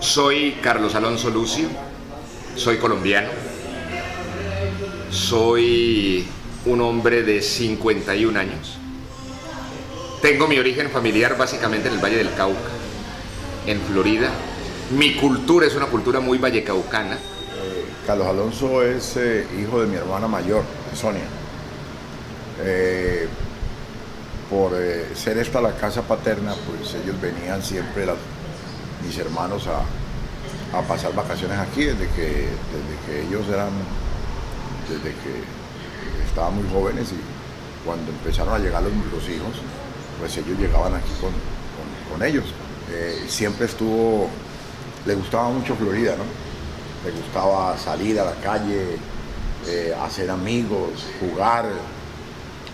Soy Carlos Alonso Lucio, soy colombiano, soy un hombre de 51 años. Tengo mi origen familiar básicamente en el Valle del Cauca, en Florida. Mi cultura es una cultura muy vallecaucana. Carlos Alonso es hijo de mi hermana mayor, Sonia. Por ser esta la casa paterna, pues ellos venían siempre, mis hermanos, a pasar vacaciones aquí desde que estaban muy jóvenes, y cuando empezaron a llegar los hijos, pues ellos llegaban aquí con ellos. Siempre le gustaba mucho Florida, ¿no? Le gustaba salir a la calle, hacer amigos, jugar,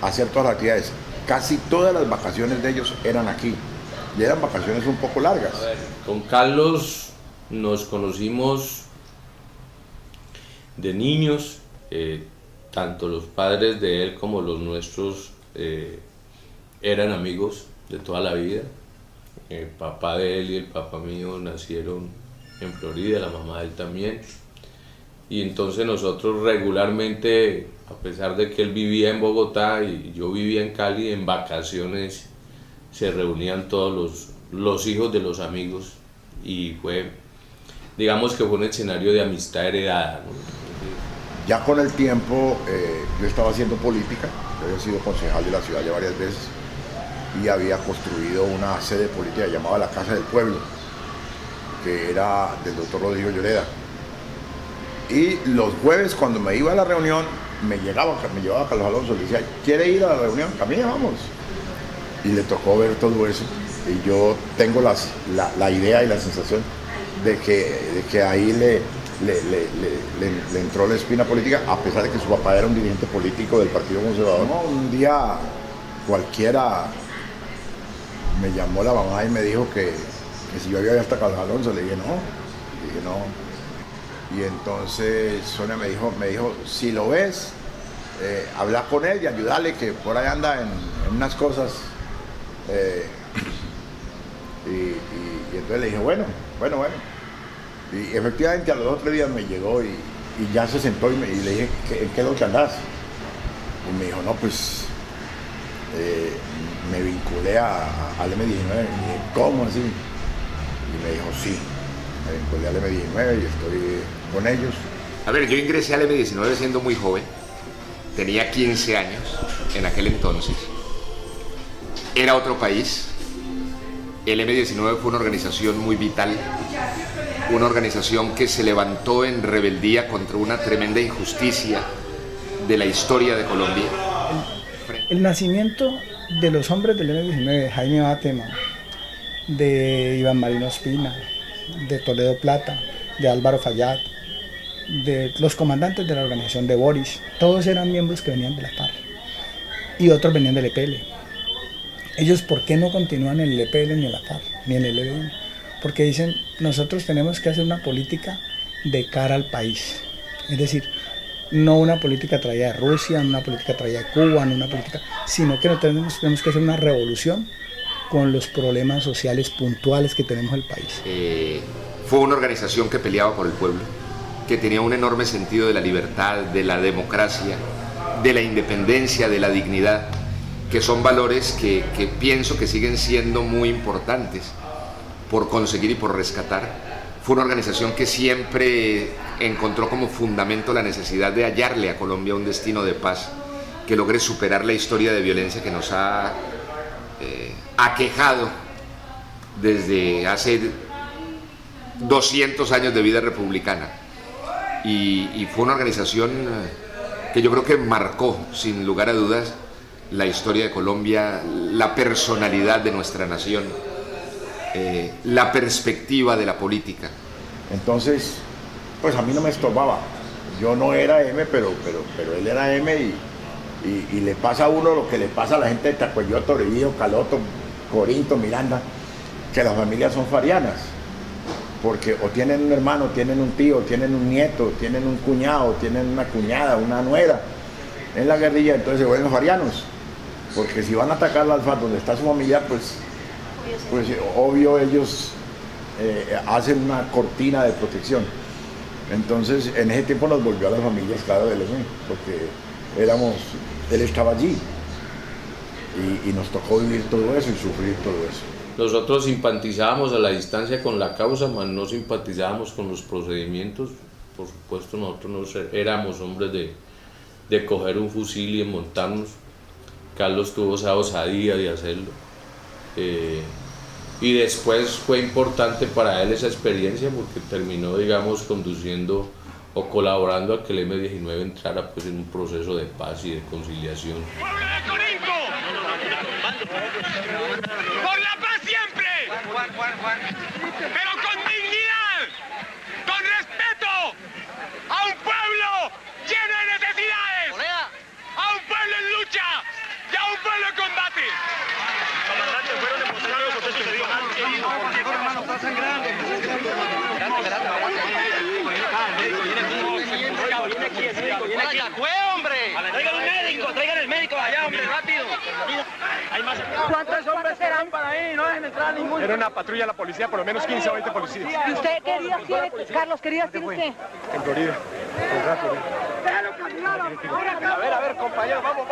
hacer todas las actividades. Casi todas las vacaciones de ellos eran aquí, y eran vacaciones un poco largas. Con Carlos nos conocimos de niños, tanto los padres de él como los nuestros eran amigos de toda la vida. El papá de él y el papá mío nacieron en Florida, la mamá de él también. Y entonces nosotros regularmente, a pesar de que él vivía en Bogotá y yo vivía en Cali, en vacaciones se reunían todos los hijos de los amigos, y digamos que fue un escenario de amistad heredada, ¿no? Ya con el tiempo yo estaba haciendo política, yo había sido concejal de la ciudad ya varias veces, y había construido una sede política llamada la Casa del Pueblo, que era del doctor Rodrigo Lloreda. Y los jueves, cuando me iba a la reunión, me llevaba Carlos Alonso, le decía: ¿quiere ir a la reunión? Camine, vamos. Y le tocó ver todo eso, y yo tengo la idea y la sensación de que ahí le entró la espina política, a pesar de que su papá era un dirigente político del Partido Conservador. No, un día cualquiera me llamó la mamá y me dijo que si yo había visto a Carlos Alonso. Le dije no. Y entonces Sonia me dijo: si lo ves, habla con él y ayúdale, que por ahí anda en unas cosas. Y entonces le dije, bueno. Y efectivamente a los 2 o 3 días me llegó, y ya se sentó, y le dije: ¿en qué es lo que andás? Y me dijo: no, pues me vinculé al M19. Y dije: ¿cómo así? Y me dijo: sí, me vinculé al M19 y estoy con ellos. A ver, yo ingresé al M19 siendo muy joven, tenía 15 años en aquel entonces, era otro país. El M19 fue una organización muy vital, una organización que se levantó en rebeldía contra una tremenda injusticia de la historia de Colombia. El nacimiento de los hombres del M19, de Jaime Batema, de Iván Marino Ospina, de Toledo Plata, de Álvaro Fayad, de los comandantes de la organización de Boris, todos eran miembros que venían de la FARC, y otros venían del EPL. Ellos, ¿por qué no continúan en el EPL, ni en la FARC, ni en el ELN? Porque dicen: nosotros tenemos que hacer una política de cara al país. Es decir, no una política traída de Rusia, no una política traída de Cuba, no una política, sino que tenemos que hacer una revolución con los problemas sociales puntuales que tenemos en el país. Fue una organización que peleaba por el pueblo, que tenía un enorme sentido de la libertad, de la democracia, de la independencia, de la dignidad, que son valores que pienso que siguen siendo muy importantes por conseguir y por rescatar. Fue una organización que siempre encontró como fundamento la necesidad de hallarle a Colombia un destino de paz que logre superar la historia de violencia que nos ha aquejado desde hace 200 años de vida republicana. Y fue una organización que yo creo que marcó, sin lugar a dudas, la historia de Colombia, la personalidad de nuestra nación, la perspectiva de la política. Entonces, pues a mí no me estorbaba. Yo no era M, pero él era M, y le pasa a uno lo que le pasa a la gente de Tacuelló, Toribío, Caloto, Corinto, Miranda, que las familias son farianas, porque o tienen un hermano, tienen un tío, tienen un nieto, tienen un cuñado, tienen una cuñada, una nuera en la guerrilla, entonces se vuelven farianos, porque si van a atacar al FARC donde está su familia, pues obvio ellos hacen una cortina de protección. Entonces, en ese tiempo nos volvió a las familias, claro, del EME, porque él estaba allí y nos tocó vivir todo eso y sufrir todo eso. Nosotros simpatizábamos a la distancia con la causa, mas no simpatizábamos con los procedimientos. Por supuesto, nosotros no éramos hombres de coger un fusil y montarnos. Carlos tuvo esa osadía de hacerlo. Y después fue importante para él esa experiencia porque terminó, digamos, conduciendo o colaborando a que el M-19 entrara pues, en un proceso de paz y de conciliación. ¡Pueblo de Corinto! ¡Por la paz siempre! ¡Pero con dignidad! ¡Con respeto! ¡A un pueblo lleno de necesidades! ¡A un pueblo en lucha! ¡Y a un pueblo en combate! Comandante, fueron demostrados los hechos que dio mal. Hermano, está sangrando. Traigan el médico allá, hombre, rápido. ¿Cuántos hombres eran para ahí? No dejen entrar a ningún... Era una patrulla de la policía, por lo menos 15 o 20 policías. ¿Y usted qué días tiene, Carlos? ¿Qué días tiene usted? En Florida. Un rato. A ver, compañero, vamos.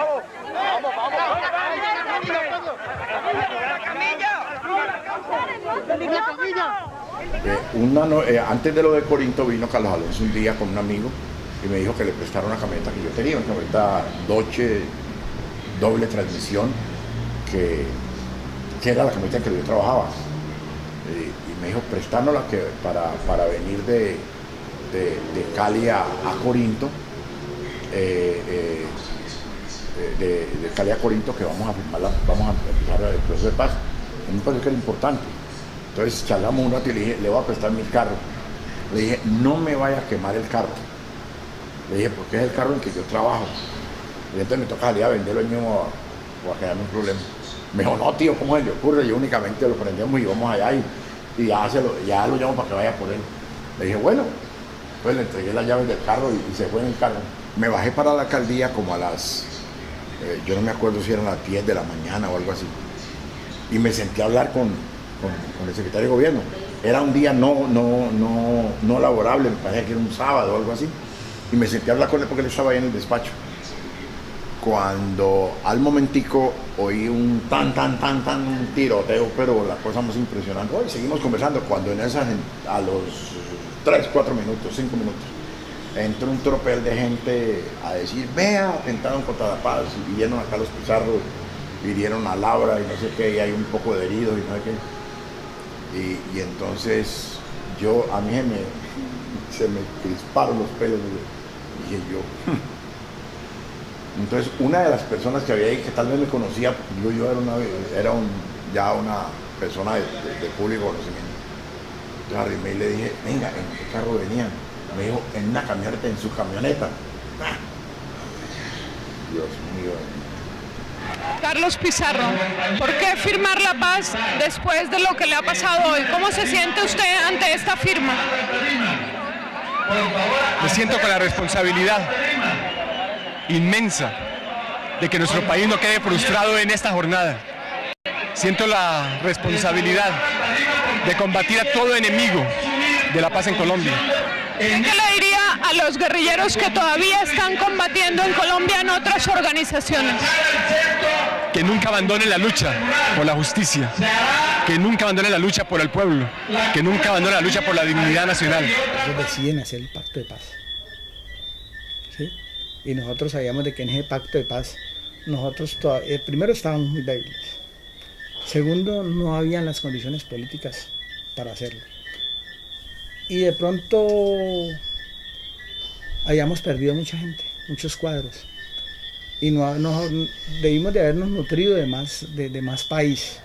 Antes de lo de Corinto vino Carlos Alonso un día con un amigo y me dijo que le prestara una camioneta que yo tenía, una camioneta Dodge doble transmisión, que era la camioneta en que yo trabajaba. Y me dijo, prestándola para venir de Cali a Corinto, de Cali a Corinto, que vamos a empezar el proceso de paz. A mí me pareció que era importante. Entonces charlamos un rato y le dije, le voy a prestar mi carro. Le dije, no me vaya a quemar el carro. Le dije, porque es el carro en que yo trabajo. Y entonces me toca salir a venderlo mismo o a quedarme un problema. Me dijo, no tío, ¿cómo se le ocurre? Yo únicamente lo prendemos y vamos allá y ya lo llamo para que vaya por él. Le dije, bueno, pues le entregué las llaves del carro y se fue en el carro. Me bajé para la alcaldía como a las, yo no me acuerdo si eran las 10 de la mañana o algo así. Y me senté a hablar con el secretario de gobierno. Era un día no laborable, me parecía que era un sábado o algo así. Y me senté a hablar con él porque él estaba ahí en el despacho. Cuando al momentico oí un un tiroteo, pero la cosa más impresionante. Hoy seguimos conversando, cuando en esas, a los 3, 4 minutos, 5 minutos, entró un tropel de gente a decir, vea, atentaron contra la paz, y hirieron a Carlos Pizarro, hirieron a Laura y no sé qué, y hay un poco de heridos y no sé qué. Y entonces a mí se me crisparon los pelos, y dije yo. Entonces una de las personas que había ahí, que tal vez me conocía, yo era ya una persona de público conocimiento. Entonces arrimé y le dije, venga, ¿en qué carro venían? Me dijo, en una camioneta, en su camioneta. ¡Ah! Dios mío. Carlos Pizarro, ¿por qué firmar la paz después de lo que le ha pasado hoy? ¿Cómo se siente usted ante esta firma? Me siento con la responsabilidad inmensa de que nuestro país no quede frustrado en esta jornada. Siento la responsabilidad de combatir a todo enemigo de la paz en Colombia. ¿Qué le diría a los guerrilleros que todavía están combatiendo en Colombia en otras organizaciones? Que nunca abandonen la lucha por la justicia, que nunca abandonen la lucha por el pueblo, que nunca abandonen la lucha por la dignidad nacional. Ellos deciden hacer el pacto de paz, ¿sí? Y nosotros sabíamos de que en ese pacto de paz, nosotros primero estábamos muy débiles, segundo no habían las condiciones políticas para hacerlo. Y de pronto habíamos perdido mucha gente, muchos cuadros. Y debimos de habernos nutrido de más país.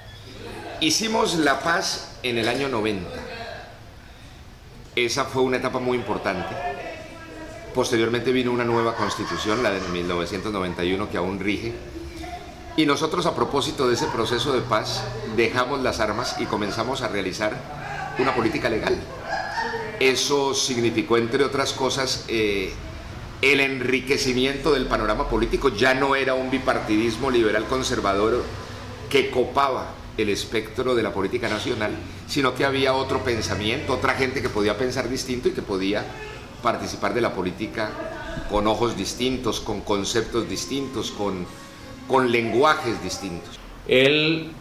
Hicimos la paz en el año 90. Esa fue una etapa muy importante. Posteriormente vino una nueva constitución, la de 1991, que aún rige. Y nosotros, a propósito de ese proceso de paz, dejamos las armas y comenzamos a realizar una política legal. Eso significó, entre otras cosas, el enriquecimiento del panorama político. Ya no era un bipartidismo liberal conservador que copaba el espectro de la política nacional, sino que había otro pensamiento, otra gente que podía pensar distinto y que podía participar de la política con ojos distintos, con conceptos distintos, con lenguajes distintos. Él,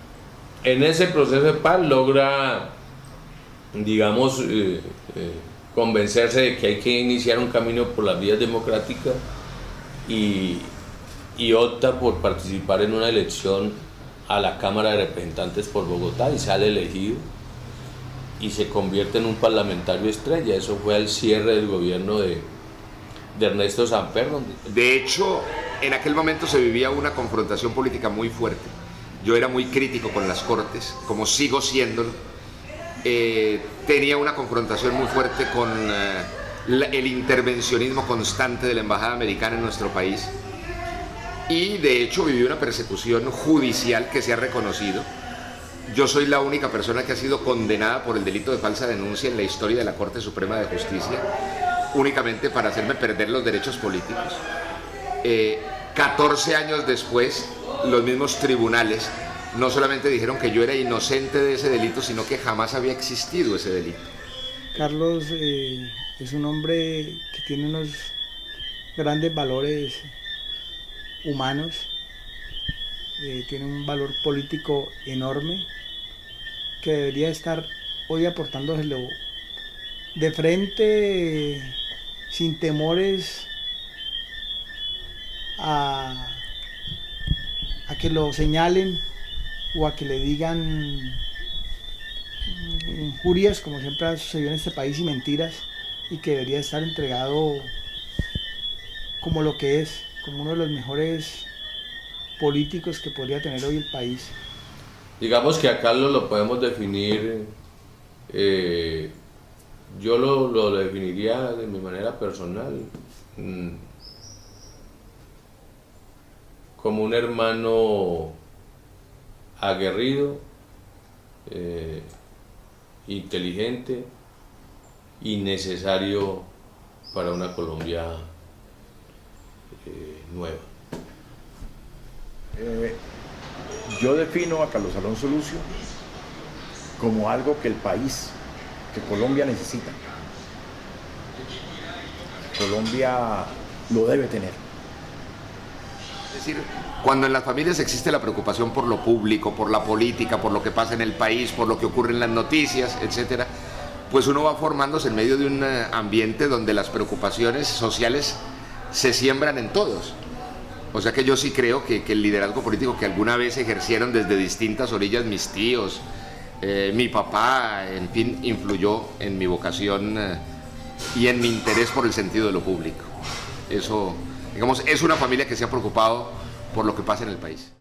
en ese proceso de paz, logra, digamos, convencerse de que hay que iniciar un camino por las vías democráticas y opta por participar en una elección a la Cámara de Representantes por Bogotá y sale elegido y se convierte en un parlamentario estrella. Eso fue al cierre del gobierno de Ernesto Samper. De hecho, en aquel momento se vivía una confrontación política muy fuerte. Yo era muy crítico con las Cortes, como sigo siéndolo. Tenía una confrontación muy fuerte con el intervencionismo constante de la Embajada Americana en nuestro país. Y de hecho viví una persecución judicial que se ha reconocido. Yo soy la única persona que ha sido condenada por el delito de falsa denuncia en la historia de la Corte Suprema de Justicia, únicamente para hacerme perder los derechos políticos. 14 años después, los mismos tribunales no solamente dijeron que yo era inocente de ese delito, sino que jamás había existido ese delito. Carlos es un hombre que tiene unos grandes valores humanos, tiene un valor político enorme que debería estar hoy aportándoselo de frente, sin temores a que lo señalen o a que le digan injurias, como siempre ha sucedido en este país, y mentiras, y que debería estar entregado como lo que es, como uno de los mejores políticos que podría tener hoy el país. Digamos que a Carlos lo podemos definir, yo lo definiría de mi manera personal, como un hermano aguerrido, inteligente y necesario para una Colombia nueva. Yo defino a Carlos Alonso Lucio como algo que el país, que Colombia necesita. Colombia lo debe tener. Es decir, cuando en las familias existe la preocupación por lo público, por la política, por lo que pasa en el país, por lo que ocurre en las noticias, etcétera, pues uno va formándose en medio de un ambiente donde las preocupaciones sociales se siembran en todos. O sea que yo sí creo que el liderazgo político que alguna vez ejercieron desde distintas orillas mis tíos, mi papá, en fin, influyó en mi vocación y en mi interés por el sentido de lo público. Eso, digamos, es una familia que se ha preocupado por lo que pasa en el país.